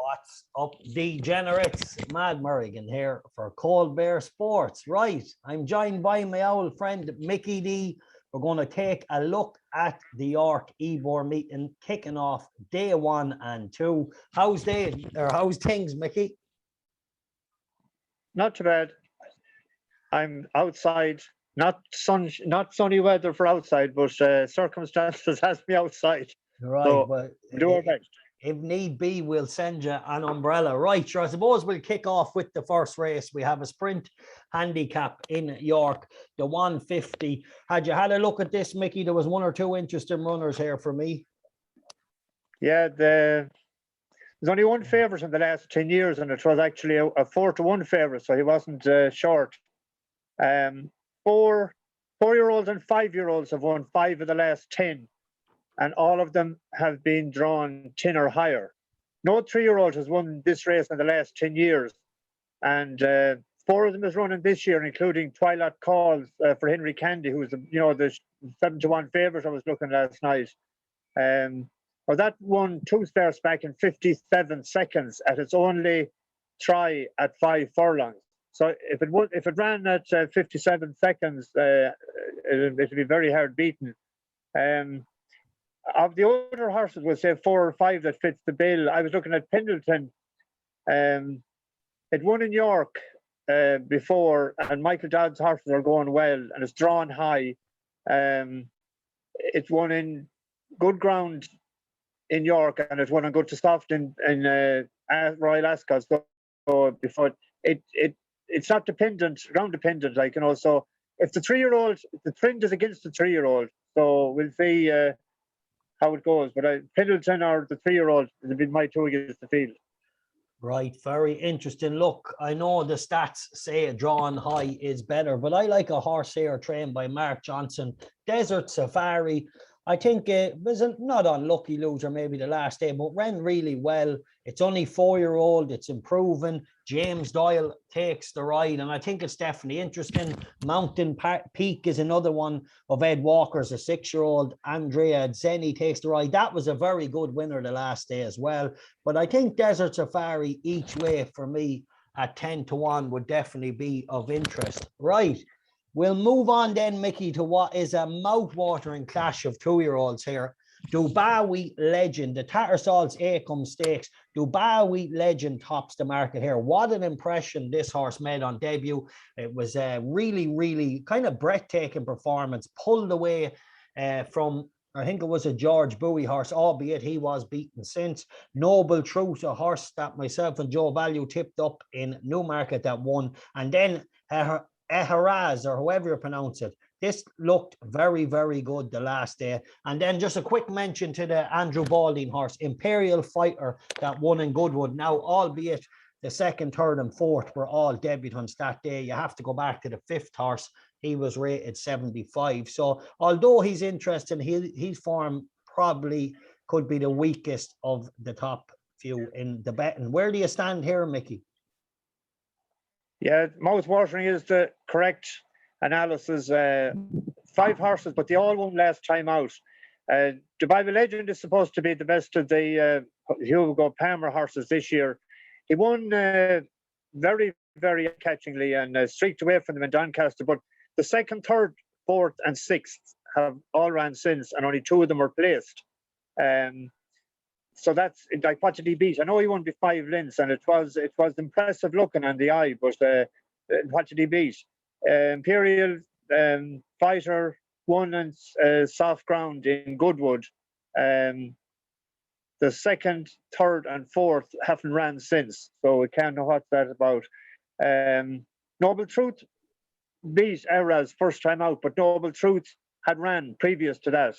What's up, degenerates? Mad Merrigan here for Cold Bear Sports. Right, I'm joined by my old friend Mickey D. We're going to take a look at the York Ebor meeting, kicking off day 1 and 2. How's things, Mickey? Not too bad. I'm outside. Not sunny weather for outside, but circumstances has me outside. Right, so but do our best. If need be, we'll send you an umbrella. Right, sure. I suppose we'll kick off with the first race. We have a sprint handicap in York, the 150. Had you had a look at this, Mickey? There was 1 or 2 interesting runners here for me. Yeah, there's only one favourite in the last 10 years, and it was actually a 4-1 favourite, so he wasn't short. 4-year-olds and 5-year-olds have won 5 of the last 10. And all of them have been drawn 10 or higher. No 3-year-old has won this race in the last 10 years. And 4 of them is running this year, including Twilight Calls for Henry Candy, who was the 7-1 favourite I was looking last night. Well, that won 2 starts back in 57 seconds at its only try at 5 furlongs. So if it ran at 57 seconds, it'd be very hard beaten. Of the older horses, we'll say 4 or 5 that fits the bill. I was looking at Pendleton. It won in York before, and Michael Dodd's horses are going well, and it's drawn high. It won in good ground in York, and it won on good to soft in Royal Ascot. So before it's not ground dependent, So if the 3-year-old, the trend is against the 3-year-old, so we'll see how it goes. But Pendleton or the 3-year-old has been my 2 against the field. Right, very interesting. Look, I know the stats say drawn high is better, but I like a horse here trained by Mark Johnson, Desert Safari. I think it was not unlucky loser maybe the last day, but ran really well. It's only 4-year-old. It's improving. James Doyle takes the ride, and I think it's definitely interesting. Mountain Peak is another one of Ed Walker's, a 6-year-old. Andrea Zeni takes the ride. That was a very good winner the last day as well. But I think Desert Safari each way for me at 10-1 would definitely be of interest. Right. We'll move on then, Mickey, to what is a mouth-watering clash of 2-year-olds here. Dubawi Legend, the Tattersalls Acomb Stakes. Dubawi Legend tops the market here. What an impression this horse made on debut. It was a really, really kind of breathtaking performance. Pulled away from, I think it was a George Bowie horse, albeit he was beaten since. Noble Truth, a horse that myself and Joe Value tipped up in Newmarket that won. And then Eharaz, or however you pronounce it. This looked very, very good the last day. And then just a quick mention to the Andrew Balding horse, Imperial Fighter, that won in Goodwood. Now, albeit the 2nd, 3rd, and 4th were all debutants that day, you have to go back to the 5th horse. He was rated 75. So, although he's interesting, his form probably could be the weakest of the top few in the betting. Where do you stand here, Mickey? Yeah, mouth-watering is the correct analysis. 5 horses, but they all won last time out. Dubai Legend is supposed to be the best of the Hugo Palmer horses this year. He won very, very catchingly and streaked away from them in Doncaster. But the 2nd, 3rd, 4th, and 6th have all ran since, and only 2 of them were placed. So that's like, what did he beat? I know he won by 5 lengths, and it was impressive looking on the eye. But what did he beat? Imperial Fighter won on soft ground in Goodwood. The 2nd, 3rd, and 4th haven't ran since, so we can't know what's that about. Noble Truth beat Eras first time out, but Noble Truth had ran previous to that.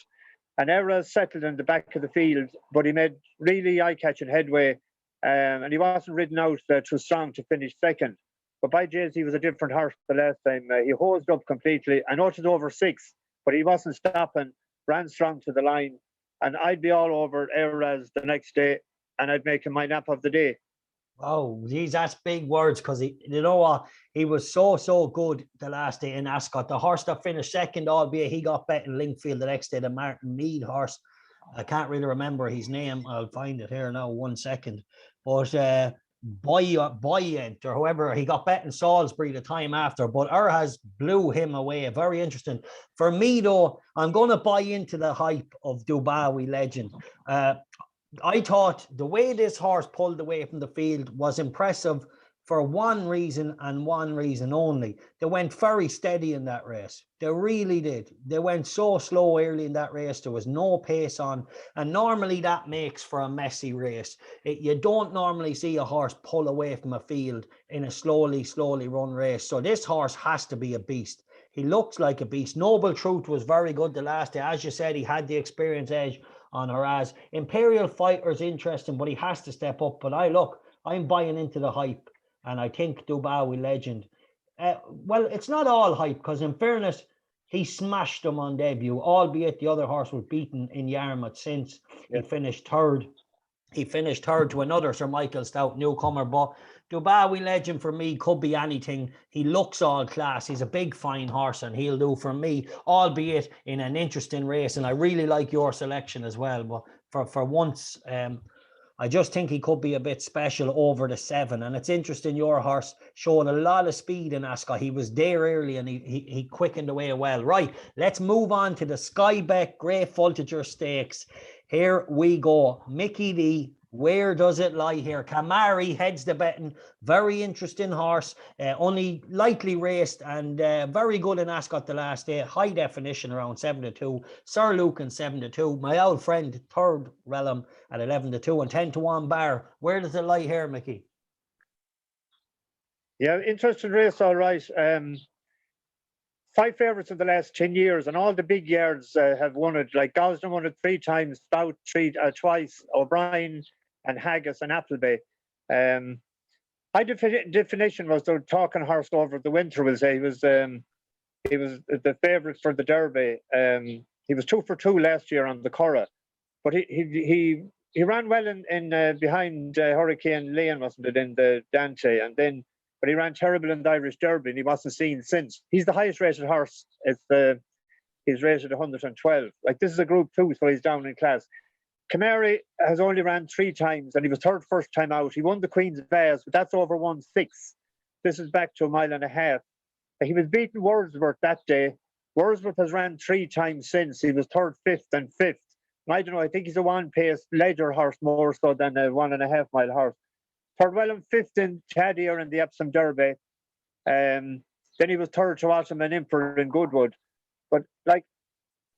And Eras settled in the back of the field, but he made really eye-catching headway, and he wasn't ridden out too strong to finish 2nd. But by Jays, he was a different horse the last time. He hosed up completely. I know it was over 6, but he wasn't stopping, ran strong to the line, and I'd be all over Eras the next day, and I'd make him my nap of the day. Oh, geez, that's big words, because you know what? He was so good the last day in Ascot. The horse that finished 2nd, albeit he got bet in Linkfield the next day, the Martin Mead horse. I can't really remember his name. I'll find it here now, 1 second. But Boyent or whoever, he got bet in Salisbury the time after, but has blew him away. Very interesting. For me, though, I'm going to buy into the hype of Dubawi Legend. I thought the way this horse pulled away from the field was impressive for one reason and one reason only. They went very steady in that race. They really did. They went so slow early in that race. There was no pace on. And normally that makes for a messy race. You don't normally see a horse pull away from a field in a slowly run race. So this horse has to be a beast. He looks like a beast. Noble Truth was very good the last day. As you said, he had the experience edge on Haraz. Imperial Fighter's interesting, but he has to step up. But I'm buying into the hype. And I think Dubawi Legend, well, it's not all hype, because in fairness, he smashed them on debut, albeit the other horse was beaten in Yarmouth since. He finished third. He finished third to another Sir Michael Stout newcomer. But Dubawi Legend for me could be anything. He looks all class. He's a big, fine horse, and he'll do for me, albeit in an interesting race. And I really like your selection as well. But for once, I just think he could be a bit special over the 7. And it's interesting, your horse showed a lot of speed in Ascot. He was there early and he quickened away well. Right, let's move on to the Skybeck Great Voltager Stakes. Here we go. Mickey D, where does it lie here? Kamari heads the betting. Very interesting horse. Only lightly raced and very good in Ascot the last day. High definition around 7-2. Sir Lucan 7-2. My old friend Third Realm at 11-2 and 10-1 bar. Where does it lie here, Mickey? Yeah, interesting race, all right. 5 favourites in the last 10 years, and all the big yards have won it. Like Gosden won it 3 times, Stout twice, O'Brien and Haggis and Appleby. My definition was the talking horse over the winter. Will say he was the favourite for the Derby. He was 2 for 2 last year on the Curragh, but he ran well in behind Hurricane Lane, wasn't it, in the Dante, and then. But he ran terrible in the Irish Derby and he wasn't seen since. He's the highest rated horse. He's rated 112. Like, this is a Group 2, so he's down in class. Kamari has only ran 3 times and he was third first time out. He won the Queen's Vase, but that's over 1-6. This is back to 1.5 miles. He was beating Wordsworth that day. Wordsworth has ran 3 times since. He was third, fifth and fifth. And I don't know, I think he's a one-pace ledger horse more so than a 1.5 mile horse. Third Wellham, fifth in Taddeer in the Epsom Derby. Then he was third to Autumn and Emperor in Goodwood. But like,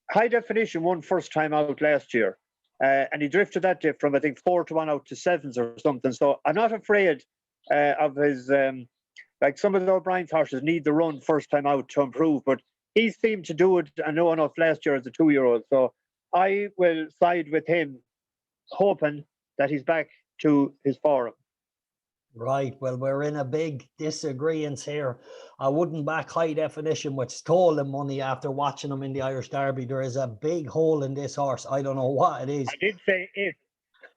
high definition won first time out last year. And he drifted that day from, I think, 4-1 out to 7s or something. So I'm not afraid of his, like some of the O'Brien's horses need the run first time out to improve. But he seemed to do it, I know enough last year as a 2-year-old. So I will side with him, hoping that he's back to his form. Right, well, we're in a big disagreement here. I wouldn't back high definition with stolen money after watching him in the Irish Derby. There is a big hole in this horse. I don't know what it is. I did say it.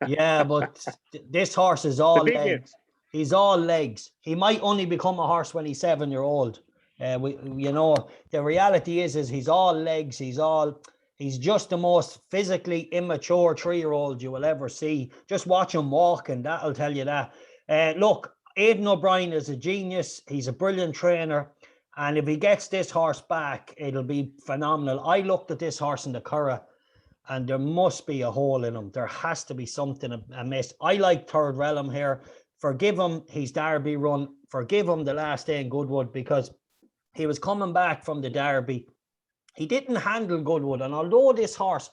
Yeah, but this horse is all legs. He's all legs. He might only become a horse when he's 7-year-old. The reality is he's all legs. He's just the most physically immature 3-year-old you will ever see. Just watch him walk and that'll tell you that. Look, Aidan O'Brien is a genius. He's a brilliant trainer. And if he gets this horse back, it'll be phenomenal. I looked at this horse in the Curragh and there must be a hole in him. There has to be something amiss. I like Third Realm here. Forgive him his Derby run. Forgive him the last day in Goodwood because he was coming back from the Derby. He didn't handle Goodwood. And although this horse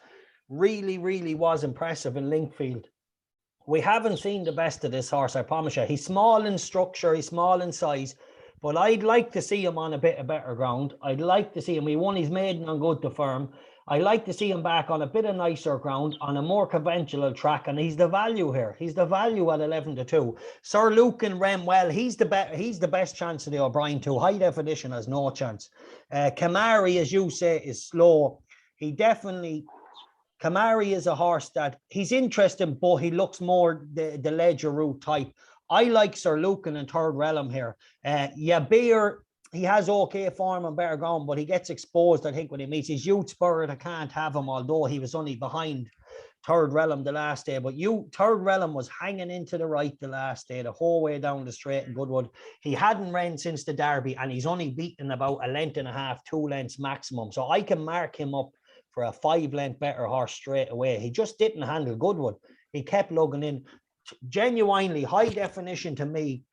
really, really was impressive in Linkfield, we haven't seen the best of this horse, I promise you. He's small in structure, he's small in size, but I'd like to see him on a bit of better ground. I'd like to see him. He won his maiden on Good to Firm. I like to see him back on a bit of nicer ground, on a more conventional track, and he's the value here. He's the value at 11-2. Sir Lucan ran well. He's the best chance of the O'Brien 2. High definition has no chance. Kamari, as you say, is slow. Kamari is a horse that he's interesting, but he looks more the Ledger route type. I like Sir Lucan and Third Realm here. Beer, he has okay form and better ground, but he gets exposed, I think, when he meets his youth spirit. I can't have him, although he was only behind Third Realm the last day, but Third Realm was hanging into the right the last day, the whole way down the straight in Goodwood. He hadn't ran since the Derby, and he's only beaten about a length and a half, 2 lengths maximum. So I can mark him up for a 5-length better horse straight away. He just didn't handle Goodwood. He kept lugging in. Genuinely, High Definition to me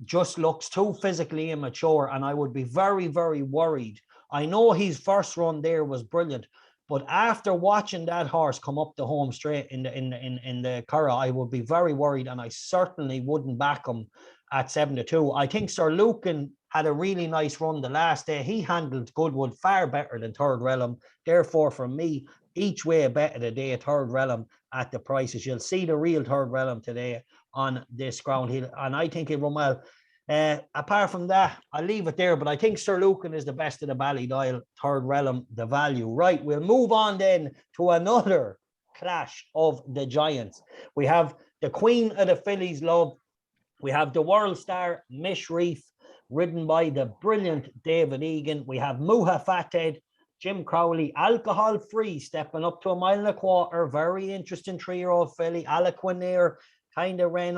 just looks too physically immature, and I would be very, very worried. I know his first run there was brilliant, but after watching that horse come up the home straight in the Curragh, I would be very worried, and I certainly wouldn't back him at 7-2. I think Sir Lucan had a really nice run the last day. He handled Goodwood far better than Third Realm. Therefore, for me, each way a bet of the day, Third Realm at the prices. You'll see the real Third Realm today on this ground, and I think he'll run well. Apart from that, I'll leave it there, but I think Sir Lucan is the best of the Ballydial. Third Realm, the value. Right, we'll move on then to another clash of the giants. We have the Queen of the Phillies, Love. We have the World Star, Mish Reef, ridden by the brilliant David Egan. We have Muha Fathead, Jim Crowley, Alcohol Free, stepping up to 1.25 miles. Very interesting 3-year-old filly. Alaquinair kind of ran,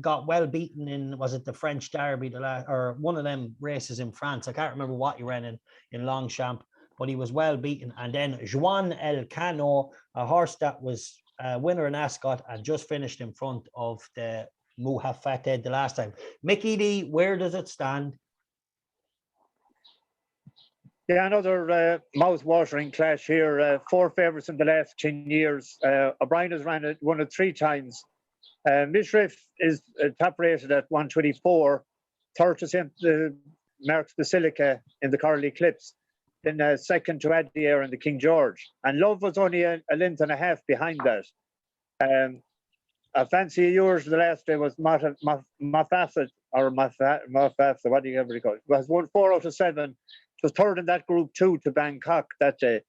got well beaten in, was it the French Derby, or one of them races in France? I can't remember what he ran in Longchamp, but he was well beaten. And then Juan El Cano, a horse that was winner in Ascot and just finished in front of the Muha Fathead the last time. Mickey D, where does it stand? Yeah, another mouth-watering clash here. 4 favourites in the last 10 years. O'Brien has won it 3 times. Mishriff is top rated at 124. Third to St. Mark's Basilica in the Coral Eclipse. Then second to Adier in the King George. And Love was only a length and a half behind that. A fancy of yours the last day was Mafasa, or Mafasa, what do you ever call it? Was won 4 out of 7. It was third in that group 2 to Bangkok that day.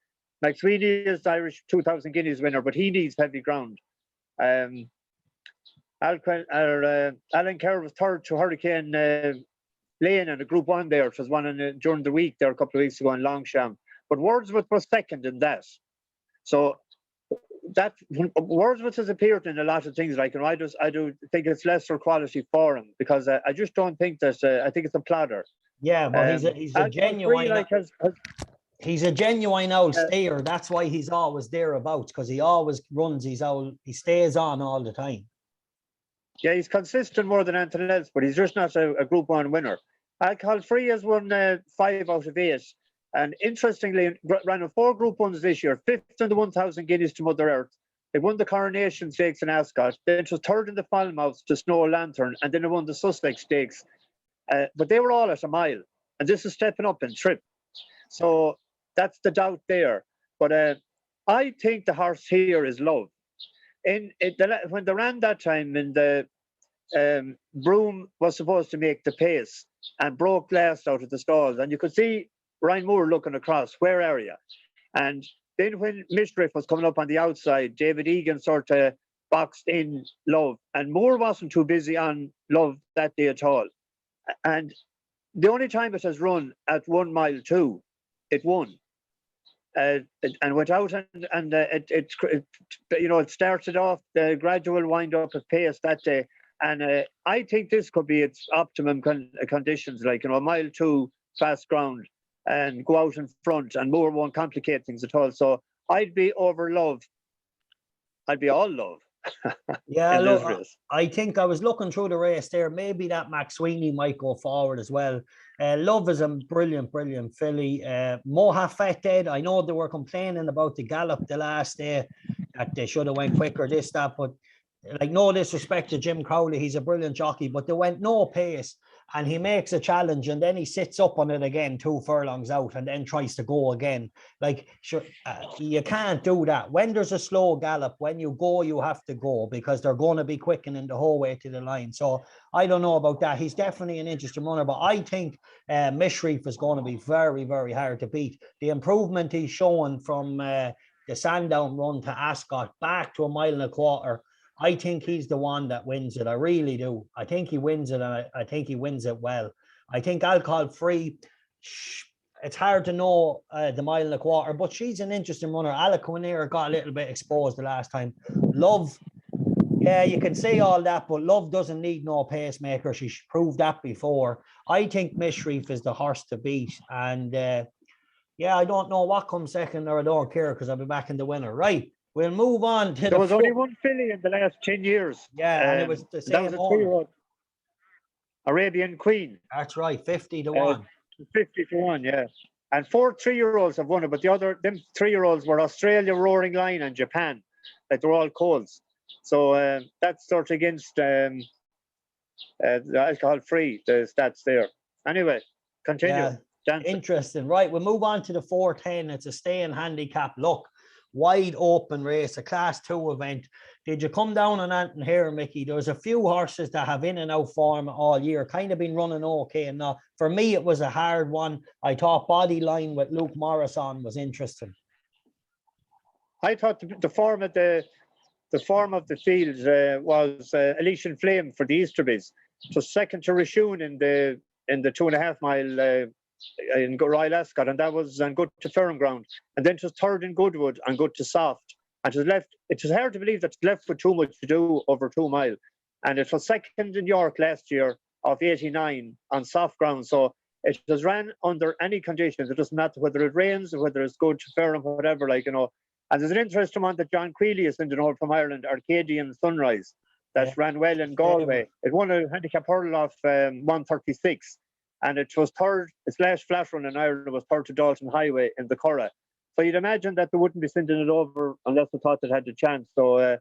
McSweeney is the Irish 2,000 guineas winner, but he needs heavy ground. Alan Kerr was third to Hurricane Lane in a Group 1 there. It was one during the week there a couple of weeks ago in Longchamp. But Wordsworth was second in that. So that Wordsworth has appeared in a lot of things, like, and I do think it's lesser quality for him, because I just don't think that I think it's a plodder. Yeah, but he's a genuine he's a genuine old stayer. That's why he's always thereabouts, because he always runs he stays on all the time. Yeah, he's consistent more than anything else, but he's just not a Group 1 winner. Alcohol Free has won 5 out of 8. And interestingly, ran 4 Group 1s this year, 5th in the 1,000 guineas to Mother Earth. They won the Coronation Stakes in Ascot. Then it was 3rd in the Falmouth to Snow Lantern, and then they won the Sussex Stakes. But they were all at a mile, and this is stepping up in trip. So that's the doubt there. But I think the horse here is Love. When they ran that time, in the Broom was supposed to make the pace and broke last out of the stalls, and you could see Ryan Moore looking across, where are you? And then when Mishriff was coming up on the outside, David Egan sort of boxed in Love, and Moore wasn't too busy on Love that day at all. And the only time it has run at 1 mile 2, it won. And went out and it started off the gradual wind up of pace that day. And I think this could be its optimum conditions, like, 1 mile 2 fast ground, and go out in front, and Moore won't complicate things at all. So I'd be over Love. I'd be all Love. Yeah, look, I think I was looking through the race there. Maybe that McSweeney might go forward as well. Love is a brilliant filly. Moha Fathead, I know they were complaining about the gallop the last day, that they should have went quicker, but like, no disrespect to Jim Crowley, he's a brilliant jockey, but they went no pace, and he makes a challenge, and then he sits up on it again 2 furlongs out, and then tries to go again. Like, sure, you can't do that. When there's a slow gallop, when you go, you have to go, because they're going to be quickening the whole way to the line. So I don't know about that. He's definitely an interesting runner, but I think Mishreef is going to be very, very hard to beat. The improvement he's showing from the Sandown run to Ascot back to 1.25 miles, I think he's the one that wins it. I really do. I think he wins it, and I think he wins it well. I think Alcohol Free, it's hard to know the 1.25 miles, but she's an interesting runner. Alaquinere got a little bit exposed the last time. Love, yeah, you can say all that, but Love doesn't need no pacemaker. She proved that before. I think Mishreef is the horse to beat. And yeah, I don't know what comes second, or I don't care because I'll be back in the winner. Right, we'll move on to There was only one filly in the last 10 years. Yeah, and it was the That same was a owner. 3-year-old Arabian Queen. That's right, 50 to 1. 50 to 1, yeah. And 4 3-year-olds have won it, but them 3-year-olds were Australia, Roaring Lion, and Japan. Like they're all colds. So that's sort of against the alcohol free, the stats there. Anyway, continue. Yeah, interesting. Right, we'll move on to the 410. It's a staying handicap. Look, wide open race, a class 2 event. Did you come down on anything here, Mickey? There's a few horses that have in and out form all year, kind of been running okay. And now, for me, it was a hard one. I thought Bodyline with Luke Morris on was interesting. I thought the form of the field was Elysium Flame for the Easterbies. So second to Rishun in the 2.5 mile in Royal Ascot, and that was good to firm ground. And then it was third in Goodwood and good to soft. And it was hard to believe that it's left with too much to do over 2 mile. And it was second in York last year of 89 on soft ground. So it was ran under any conditions. It doesn't matter whether it rains or whether it's good to firm, whatever, like, you know. And there's an interesting one that John Quealy is in the north from Ireland, Arcadian Sunrise, that ran well in Galway. It won a handicap hurdle of 136. And it was third, its last flat run in Ireland was third to Dalton Highway in the Curragh. So you'd imagine that they wouldn't be sending it over unless they thought it had the chance. So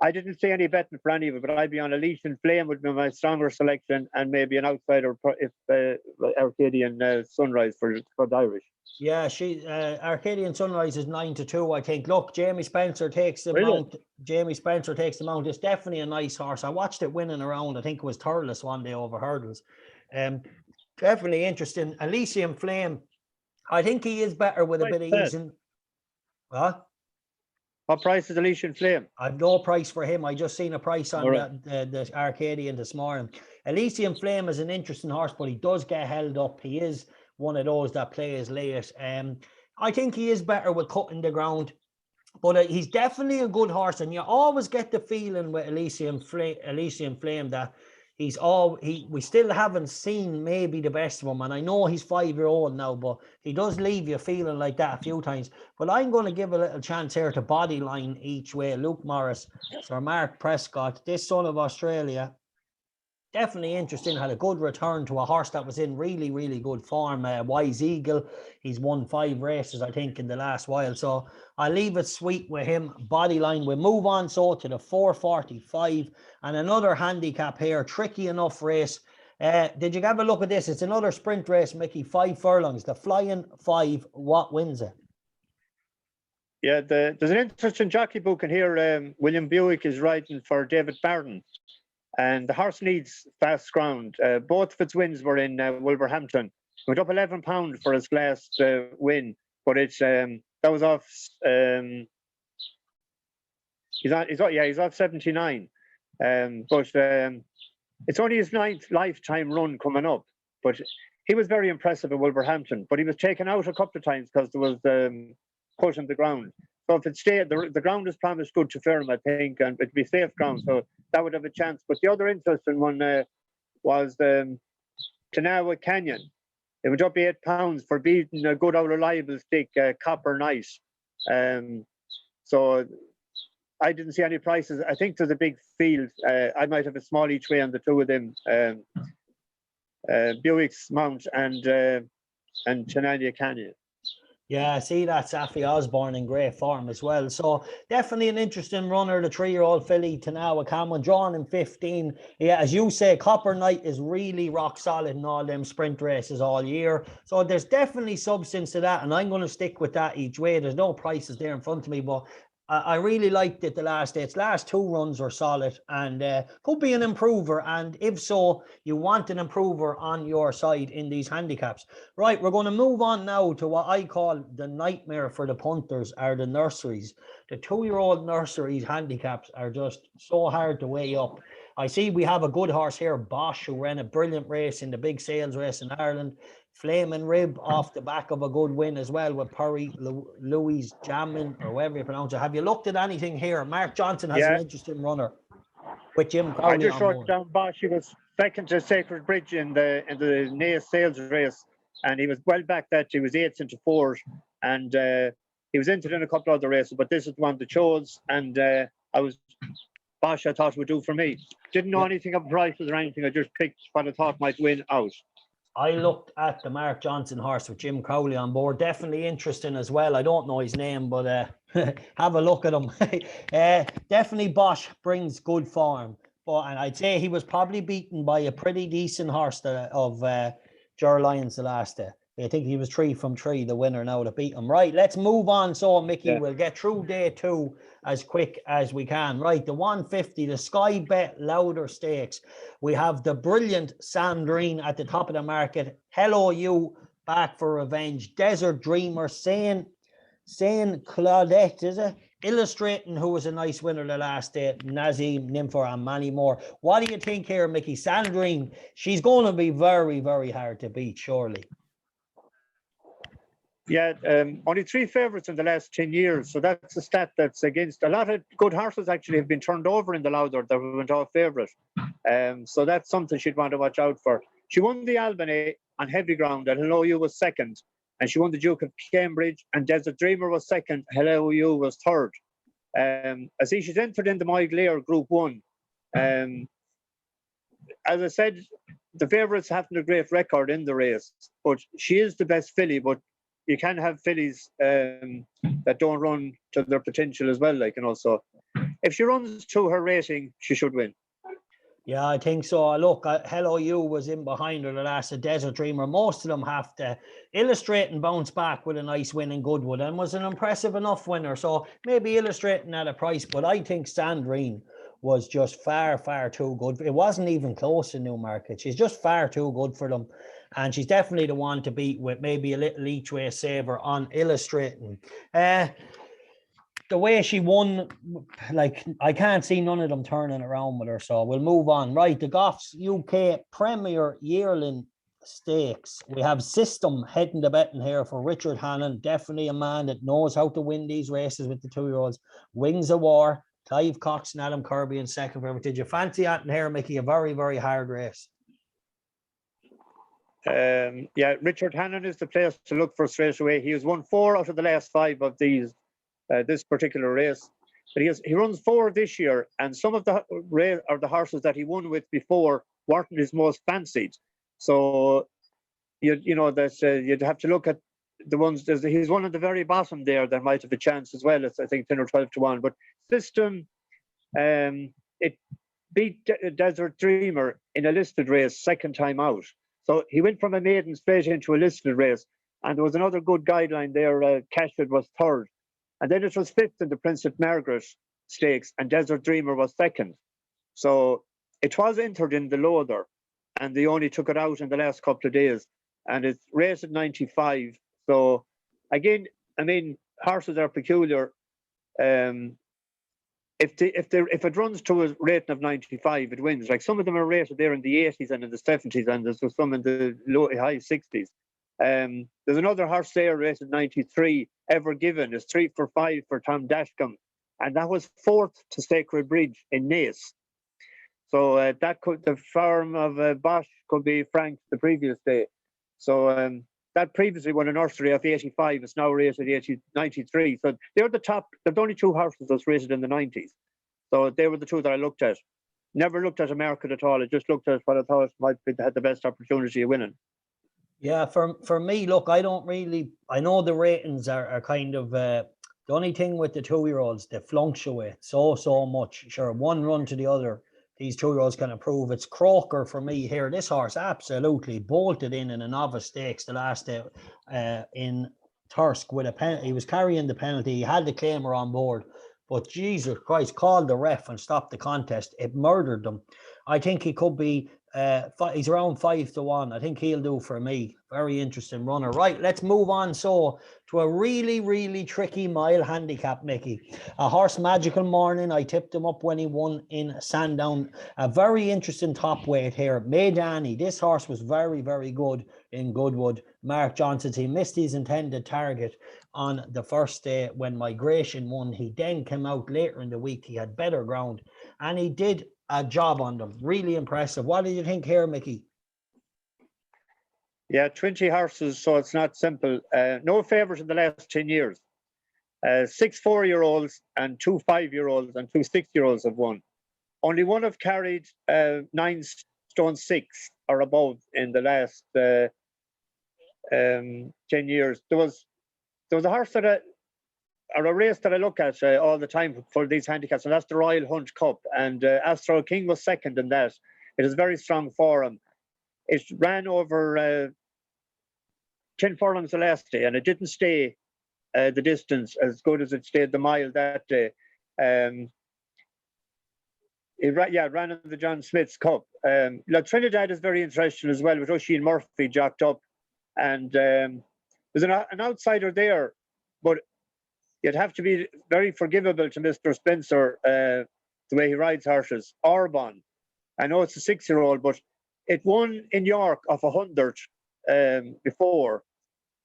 I didn't see any betting for any of it, but I'd be on Elysian Flame would be my stronger selection, and maybe an outsider if Arcadian Sunrise for the Irish. Yeah, Arcadian Sunrise is 9 to 2, I think. Look, Jamie Spencer takes the mount. Jamie Spencer takes the mount. It's definitely a nice horse. I watched it winning around. I think it was Thurles one day over hurdles. Definitely interesting. Elysium Flame, I think he is better with a bit of ease. What price is Elysian Flame? I've no price for him. I just seen a price on the Arcadian this morning. Elysium Flame is an interesting horse, but he does get held up. He is one of those that plays late. I think he is better with cutting the ground, but he's definitely a good horse. And you always get the feeling with Elysium Flame that we still haven't seen maybe the best of him. And I know he's 5-year-old now, but he does leave you feeling like that a few times. But I'm going to give a little chance here to Bodyline each way. Luke Morris, Sir Mark Prescott, this son of Australia. Definitely interesting. Had a good return to a horse that was in really, really good form. Wise Eagle. He's won 5 races, I think, in the last while. So I'll leave it sweet with him. Bodyline. We'll move on to the 445 and another handicap here. Tricky enough race. Did you have a look at this? It's another sprint race, Mickey. 5 furlongs. The Flying 5. What wins it? Yeah, there's an interesting jockey book in here. William Buick is riding for David Barton. And the horse needs fast ground. Both of its wins were in Wolverhampton. Went up £11 for his last win, but it's that was off. He's off 79. But it's only his 9th lifetime run coming up. But he was very impressive in Wolverhampton. But he was taken out a couple of times because there was push on the ground. So if it stayed, the ground is promised good to firm, I think, and it'd be safe ground, so that would have a chance. But the other interesting one was the Tanawa Canyon. It went up £8 for beating a good, reliable stick, Copper Night. So I didn't see any prices. I think there's a big field. I might have a small each way on the two of them. Buick's Mount and Tanawa Canyon. Yeah, I see that Safi Osborne in great form as well. So definitely an interesting runner, the 3-year-old filly, Tanawa Cameron, drawn in 15. Yeah, as you say, Copper Night is really rock solid in all them sprint races all year. So there's definitely substance to that, and I'm going to stick with that each way. There's no prices there in front of me, but I really liked it the last day. Its last 2 runs were solid and could be an improver. And if so, you want an improver on your side in these handicaps. Right, we're going to move on now to what I call the nightmare for the punters, are the nurseries. The 2-year-old nurseries handicaps are just so hard to weigh up. I see we have a good horse here, Bosch, who ran a brilliant race in the big sales race in Ireland. Flame and Rib off the back of a good win as well with Perry Louis Jamin, or whatever you pronounce it. Have you looked at anything here? Mark Johnson has an Yeah, interesting runner with Jim I Crowley just on wrote board. down Bosch. He was second to Sacred Bridge in the Naas sales race, and he was well back that he was eighth into fours, and he was entered in a couple of other races, but this is one that chose, and Bosch I thought would do for me. Didn't know Yeah. anything of prices or anything. I just picked what I thought might win out. I looked at the Mark Johnson horse with Jim Crowley on board. Definitely interesting as well. I don't know his name, but have a look at him. Definitely Bosch brings good form. And I'd say he was probably beaten by a pretty decent horse of Ger Lyons the last day. I think he was 3 from 3, the winner now to beat him. Right, let's move on. So, Mickey, Yeah. we'll get through day 2 as quick as we can. Right, the 150, the Sky Bet Louder Stakes. We have the brilliant Sandrine at the top of the market. Hello, you back for revenge. Desert Dreamer, Saint Claudette, is it? Illustrating, who was a nice winner the last day, Nazim, Nympher, and many more. What do you think here, Mickey? Sandrine, she's going to be very, very hard to beat, surely. Yeah, only 3 favourites in the last 10 years. So that's a stat that's against a lot of good horses actually have been turned over in the Louder that went off favourite. So that's something she'd want to watch out for. She won the Albany on heavy ground, and Hello You was second. And she won the Duke of Cambridge, and Desert Dreamer was second. Hello You was third. I see she's entered in the Moiglear Group 1. As I said, the favourites haven't a great record in the race, but she is the best filly. But you can have fillies that don't run to their potential as well, like, you know. So if she runs to her rating, she should win. Yeah, I think so. Look, Hello You was in behind her the last of Desert Dreamer. Most of them have to illustrate and bounce back with a nice win in Goodwood, and was an impressive enough winner. So maybe illustrating at a price, but I think Sandrine was just far, far too good. It wasn't even close in Newmarket. She's just far too good for them. And she's definitely the one to beat with maybe a little each way saver on illustrating. The way she won, like, I can't see none of them turning around with her. So we'll move on. Right, the Goffs UK Premier Yearling Stakes. We have System heading the betting here for Richard Hannon. Definitely a man that knows how to win these races with the 2-year-olds. Wings of War, Clive Cox and Adam Kirby in second favorite. Did you fancy that in here, Mickey? A very, very hard race. Yeah, Richard Hannon is the place to look for straight away. He has won 4 out of the last 5 of these this particular race, but he runs 4 this year, and some of the horses that he won with before weren't his most fancied. So you know that you'd have to look at the ones. He's one at the very bottom there that might have a chance as well. It's, I think, 10 or 12 to 1. But System, it beat Desert Dreamer in a listed race second time out. So he went from a maiden straight into a listed race, and there was another good guideline there. Cashford was third, and then it was fifth in the Princess Margaret Stakes, and Desert Dreamer was second. So it was entered in the Loader, and they only took it out in the last couple of days, and it's rated 95. So again, I mean, horses are peculiar. If it runs to a rating of 95, it wins. Like, some of them are rated there in the 80s and in the 70s, and there's some in the high 60s. There's another horse there rated 93, Ever Given, is 3 for 5 for Tom Dashcombe, and that was 4th to Sacred Bridge in Naas. So the farm of Bosch could be Frank the previous day. So that previously won a nursery of 85. It's now rated 93. So they're the top. There's only 2 horses that's rated in the 90s. So they were the 2 that I looked at. Never looked at a market at all. I just looked at what I thought had the best opportunity of winning. Yeah, for me, look, I know the ratings are kind of, the only thing with the 2-year-olds, they fluctuate so much. Sure, one run to the other, these 2-year-olds can improve. It's Croker for me here. This horse absolutely bolted in a novice stakes the last day in Thirsk with a penalty. He was carrying the penalty. He had the claimer on board, but Jesus Christ, called the ref and stopped the contest. It murdered them. I think he could be He's around 5-1. I think he'll do for me. Very interesting runner. Right, let's move on. So to a really, really tricky mile handicap, Mickey. A horse, Magical Morning. I tipped him up when he won in Sandown. A very interesting top weight here. Maydani. This horse was very, very good in Goodwood. Mark Johnson's. He missed his intended target on the first day when Migration won. He then came out later in the week. He had better ground and he did a job on them. Really impressive. What do you think here, Mickey? Yeah, 20 horses, so it's not simple. No favourite in the last 10 years. 6 4-year-olds and 2 5-year-olds and 2 6-year-olds have won. Only one have carried 9 stone 6 or above in the last 10 years. There was a horse that or a race that I look at all the time for these handicaps, and that's the Royal Hunt Cup. And Astral King was second in that. It is very strong for him. It ran over 10 furlongs the last day, and it didn't stay the distance as good as it stayed the mile that day. It ran in the John Smith's Cup. La Trinidad is very interesting as well, with Oisin Murphy jacked up. And there's an outsider there, but you'd have to be very forgivable to Mr. Spencer, the way he rides horses. Orban, I know it's a 6-year-old, but it won in York off 100 before,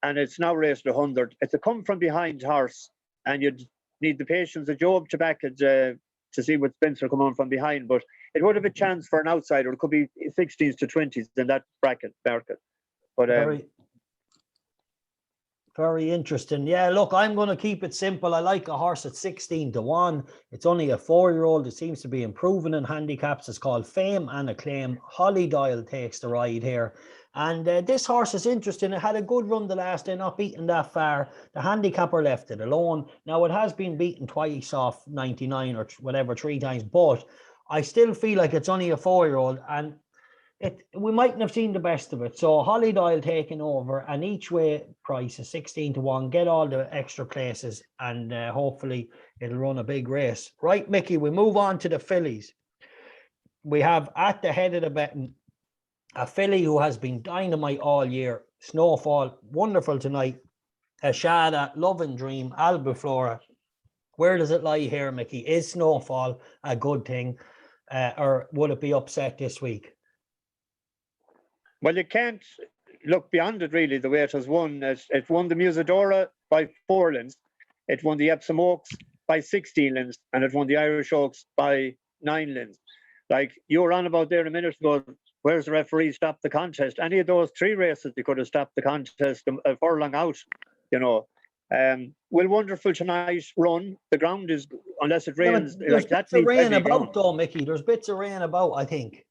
and it's now raced 100. It's a come from behind horse, and you'd need the patience of Job to back it to see what Spencer come on from behind. But it would have a chance for an outsider. It could be 16s to 20s in that bracket market. But very interesting. Yeah, look, I'm going to keep it simple. I like a horse at 16-1. It's only a 4-year-old. It seems to be improving in handicaps. It's called Fame and Acclaim. Holly Doyle takes the ride here. And this horse is interesting. It had a good run the last day, not beaten that far. The handicapper left it alone. Now, it has been beaten twice off 99 or whatever, 3 times. But I still feel like it's only a 4-year-old. And we mightn't have seen the best of it. So Holly Doyle taking over, and each way price is 16-1. Get all the extra places, and hopefully it'll run a big race. Right, Mickey, we move on to the fillies. We have at the head of the betting a filly who has been dynamite all year. Snowfall, wonderful tonight. Ashada, Love and Dream, Albuflora. Where does it lie here, Mickey? Is Snowfall a good thing, or would it be upset this week? Well, you can't look beyond it, really, the way it has won. It won the Musadora by 4 lengths. It won the Epsom Oaks by 16 lengths, and it won the Irish Oaks by 9 lengths. Like you were on about there a minute ago, where's the referee stopped the contest? Any of those 3 races, they could have stopped the contest a furlong out, you know. Will Wonderful tonight run? The ground is, unless it rains, there's like that. Bits of rain about, though, Mickey. There's bits of rain about, I think.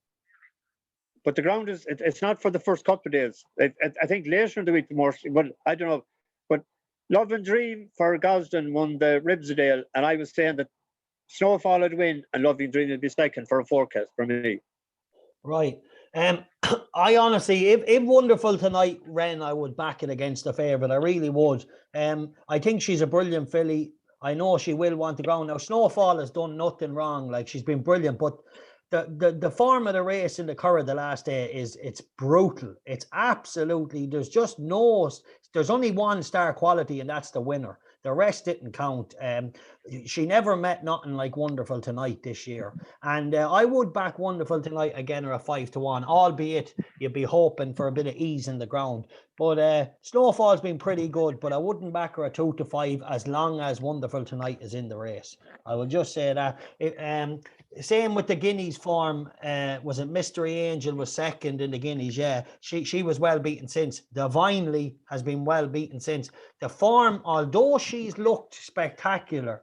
But the ground is, it's not for the first couple of days. I think later in the week, more, but I don't know. But Love and Dream for Gosden won the Ribsdale, and I was saying that Snowfall would win and Love and Dream would be second for a forecast for me. Right. I honestly, if Wonderful tonight ran, I would back it against the favourite. I really would. I think she's a brilliant filly. I know she will want the ground. Now, Snowfall has done nothing wrong. Like, she's been brilliant, but the form of the race in the Curragh the last day it's brutal. It's absolutely, there's only 1 star quality, and that's the winner. The rest didn't count. She never met nothing like Wonderful tonight this year. And I would back Wonderful tonight again, or a 5-1, albeit you'd be hoping for a bit of ease in the ground. But Snowfall's been pretty good, but I wouldn't back her a 2-5 as long as Wonderful tonight is in the race. I will just say that. Same with the Guineas form. Was it Mystery Angel was second in the Guineas? Yeah, she was well beaten since. Divinely has been well beaten since. The form, although she's looked spectacular,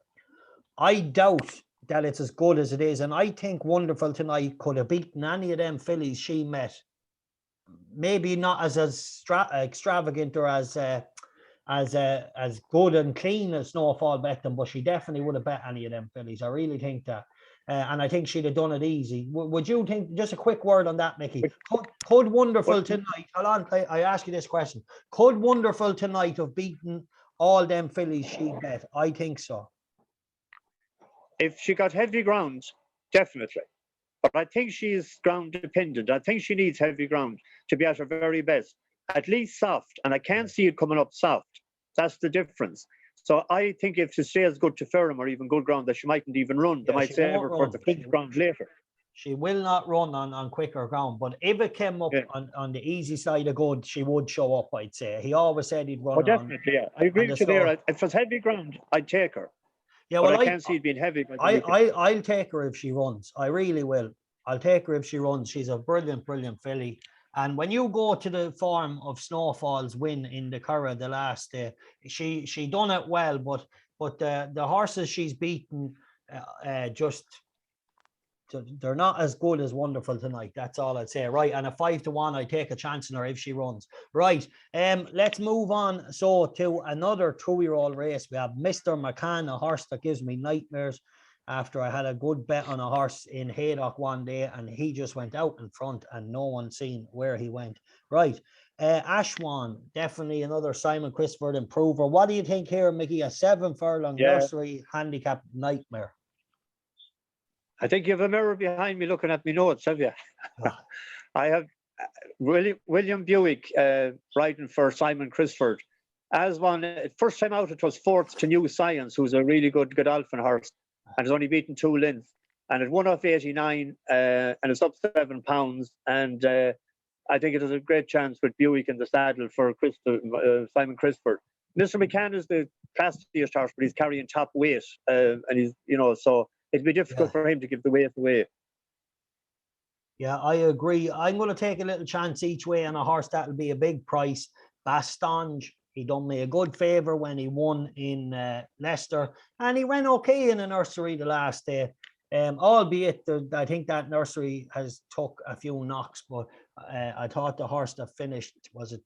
I doubt that it's as good as it is. And I think Wonderful tonight could have beaten any of them fillies she met. Maybe not as extravagant or as good and clean as Snowfall bet them, but she definitely would have bet any of them fillies. I really think that. And I think she'd have done it easy. Would you think, just a quick word on that, Mickey, could Wonderful tonight, hold on, I ask you this question, could Wonderful tonight have beaten all them fillies she bet? I think so. If she got heavy ground, definitely. But I think she's ground dependent. I think she needs heavy ground to be at her very best. At least soft, and I can't see it coming up soft. That's the difference. So I think if she stays good to firm or even good ground, that she mightn't even run. They might save her for the quick ground later. She will not run on quicker ground, but if it came up on the easy side of good, she would show up, I'd say. He always said he'd run. Oh, definitely, yeah. I agree with you there. If it's heavy ground, I'd take her. Yeah, well, I can't see it being heavy. I'll take her if she runs. I really will. I'll take her if she runs. She's a brilliant, brilliant filly. And when you go to the form of Snowfall's win in the Curragh the last day, she done it well, but the horses she's beaten just they're not as good as Wonderful tonight. That's all I'd say. Right, and a 5-1, I take a chance on her if she runs. Right, let's move on. So to another 2-year-old race, we have Mr. Mccann, a horse that gives me nightmares. After I had a good bet on a horse in Haydock one day, and he just went out in front, and no one seen where he went. Right, Ashwan, definitely another Simon Christopher improver. What do you think here, Mickey? A 7-furlong nursery handicap nightmare. I think you have a mirror behind me looking at me notes, have you? I have William Buick riding for Simon Crisford. As one, first time out, it was 4th to New Science, who's a really good Godolphin horse, and has only beaten 2 lengths. And it won off 89, and it's up £7. And I think it has a great chance with Buick in the saddle for Simon Crisford. Mr. Mccann is the classiest horse, but he's carrying top weight, and he's, so it'd be difficult for him to give the weight away. Yeah, I agree. I'm going to take a little chance each way on a horse that'll be a big price. Bastonge, he done me a good favour when he won in Leicester, and he ran okay in a nursery the last day. Albeit, I think that nursery has took a few knocks, but I thought the horse that finished, was it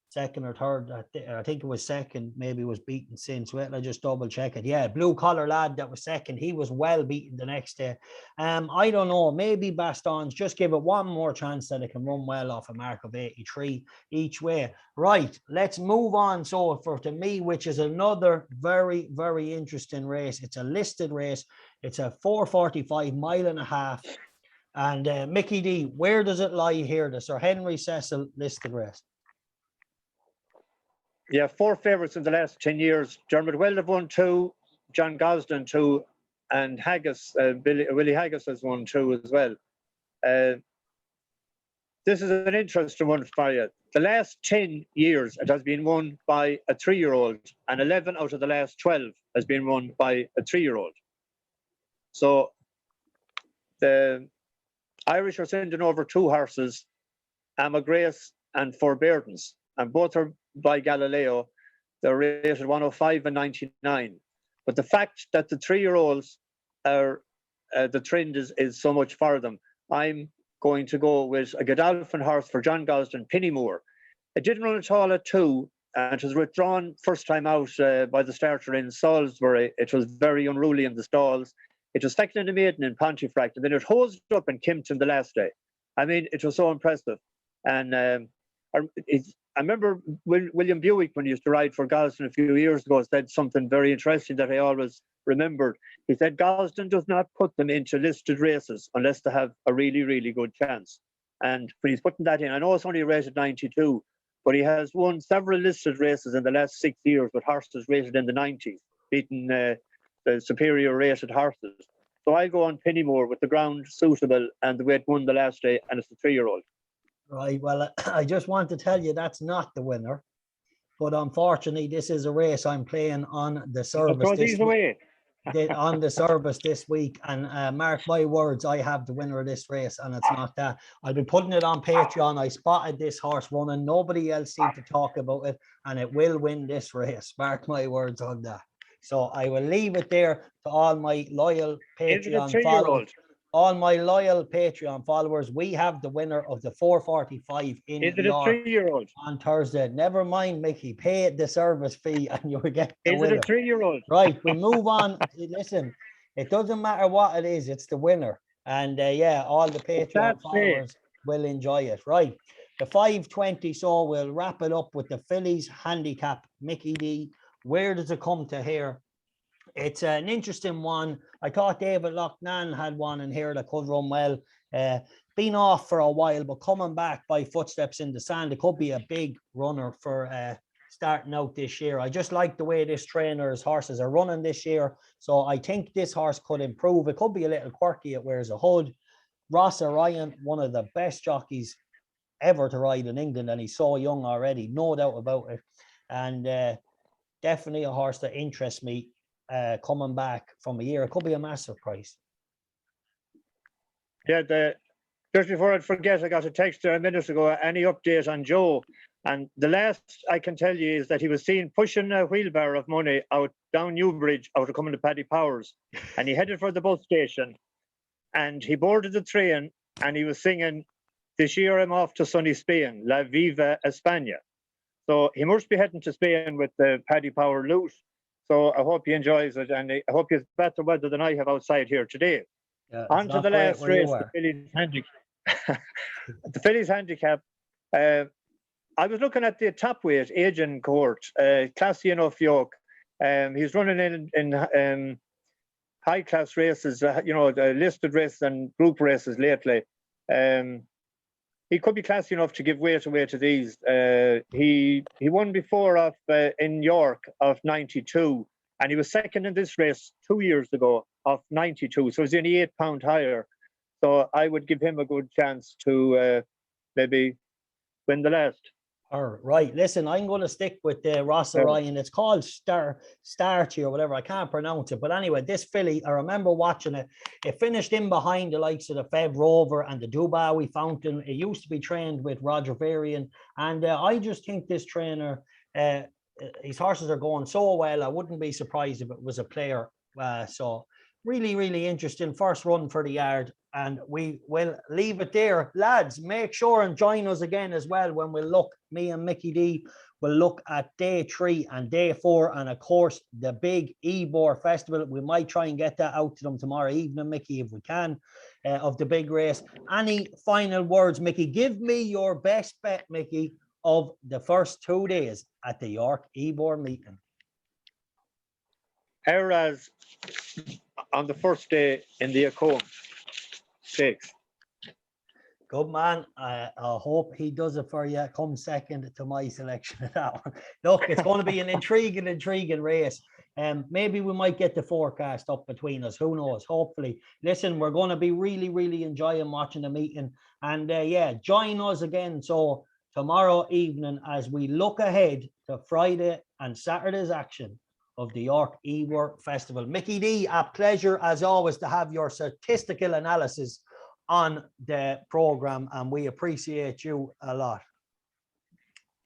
second or third? I think it was second, maybe was beaten since. Well, I just double check it. Yeah, blue collar lad that was second. He was well beaten the next day. I don't know, maybe Baston's just give it one more chance that it can run well off a mark of 83 each way. Right, let's move on. So to me, which is another very, very interesting race. It's a listed race. It's a 4:45 mile-and-a-half. And Mickey D, where does it lie here? The Sir Henry Cecil listed race. Yeah, 4 favourites in the last 10 years. Dermot Weld won 2, John Gosden 2, and Haggis, Willie Haggis has won 2 as well. This is an interesting one for you. The last 10 years, it has been won by a 3-year-old, and 11 out of the last 12 has been won by a 3-year-old. So the Irish are sending over 2 horses, Amagrace and Forberdens, and both are by Galileo. They're rated 105 and 99. But the fact that the 3-year-olds are, the trend is so much for them, I'm going to go with a Godolphin horse for John Gosden, Pennymoor. It didn't run at all at 2, and it was withdrawn first time out by the starter in Salisbury. It was very unruly in the stalls. It was second in the maiden in Pontefract, and then it hosed up in Kempton the last day. I mean, it was so impressive. And I remember William Buick, when he used to ride for Gosden a few years ago, said something very interesting that I always remembered. He said Gosden does not put them into listed races unless they have a really, really good chance. And when he's putting that in, I know it's only rated 92, but he has won several listed races in the last 6 years with horses rated in the 90s, beating the superior rated horses. So I go on Pennymoor with the ground suitable and the weight won the last day, and it's a 3-year-old. Right, well, I just want to tell you that's not the winner, but unfortunately, this is a race I'm playing on the service this week. On the service this week, and mark my words, I have the winner of this race, and it's not that. I've been putting it on Patreon. I spotted this horse running. Nobody else seemed to talk about it, and it will win this race. Mark my words on that. So I will leave it there to all my loyal Patreon followers. All my loyal Patreon followers, we have the winner of the 4:45 in Is it a 3-year-old on Thursday. Never mind, Mickey, pay the service fee and you'll get the winner. Is it a 3-year-old? Right, we move on. Listen, it doesn't matter what it is, it's the winner. And yeah, all the Patreon followers will enjoy it. Right, the 5:20, so we'll wrap it up with the Phillies handicap. Mickey D, where does it come to here? It's an interesting one. I thought David Loughnane had one in here that could run well. Been off for a while, but coming back by footsteps in the sand. It could be a big runner for starting out this year. I just like the way this trainer's horses are running this year. So I think this horse could improve. It could be a little quirky. It wears a hood. Ross Orion, one of the best jockeys ever to ride in England, and he's so young already, no doubt about it. And definitely a horse that interests me coming back from a year. It could be a massive price. Yeah, just before I forget, I got a text there a minute ago. Any update on Joe? And the last I can tell you is that he was seen pushing a wheelbarrow of money out down Newbridge out of coming to Paddy Powers, and he headed for the bus station, and he boarded the train, and he was singing, "This year I'm off to sunny Spain, La Viva España." So he must be heading to Spain with the Paddy Power loot. So I hope he enjoys it, and I hope he has better weather than I have outside here today. On to the last race, the Phillies Handicap. The Phillies Handicap. I was looking at the top weight, Agent Court, classy enough yoke. He's running in high class races, the listed races and group races lately. He could be classy enough to give weight away to these. He won before off in York of 92, and he was second in this race 2 years ago of 92. So he's only 8 pounds higher. So I would give him a good chance to maybe win the last. All right, listen, I'm going to stick with Ross Orion. It's called Starchy or whatever. I can't pronounce it. But anyway, this filly, I remember watching it. It finished in behind the likes of the Fev Rover and the Dubawi Fountain. It used to be trained with Roger Varian. And I just think this trainer, his horses are going so well. I wouldn't be surprised if it was a player. So really, really interesting. First run for the yard. And we will leave it there. Lads, make sure and join us again as well when we'll look, me and Mickey D will look at day 3 and day 4. And of course, the big Ebor festival. We might try and get that out to them tomorrow evening, Mickey, if we can, of the big race. Any final words, Mickey? Give me your best bet, Mickey, of the first 2 days at the York Ebor meeting. Eras on the first day in the Acomb. 6. Good man. I hope he does it for you. Come second to my selection of that one. Look, it's going to be an intriguing race. Maybe we might get the forecast up between us. Who knows? Hopefully. Listen, we're going to be really, really enjoying watching the meeting. And yeah, join us again. So tomorrow evening, as we look ahead to Friday and Saturday's action of the York Ebor Festival. Mickey D, a pleasure as always to have your statistical analysis on the program, and we appreciate you a lot.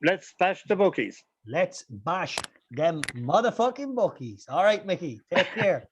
Let's bash the bookies. Let's bash them motherfucking bookies. All right, Mickey, take care.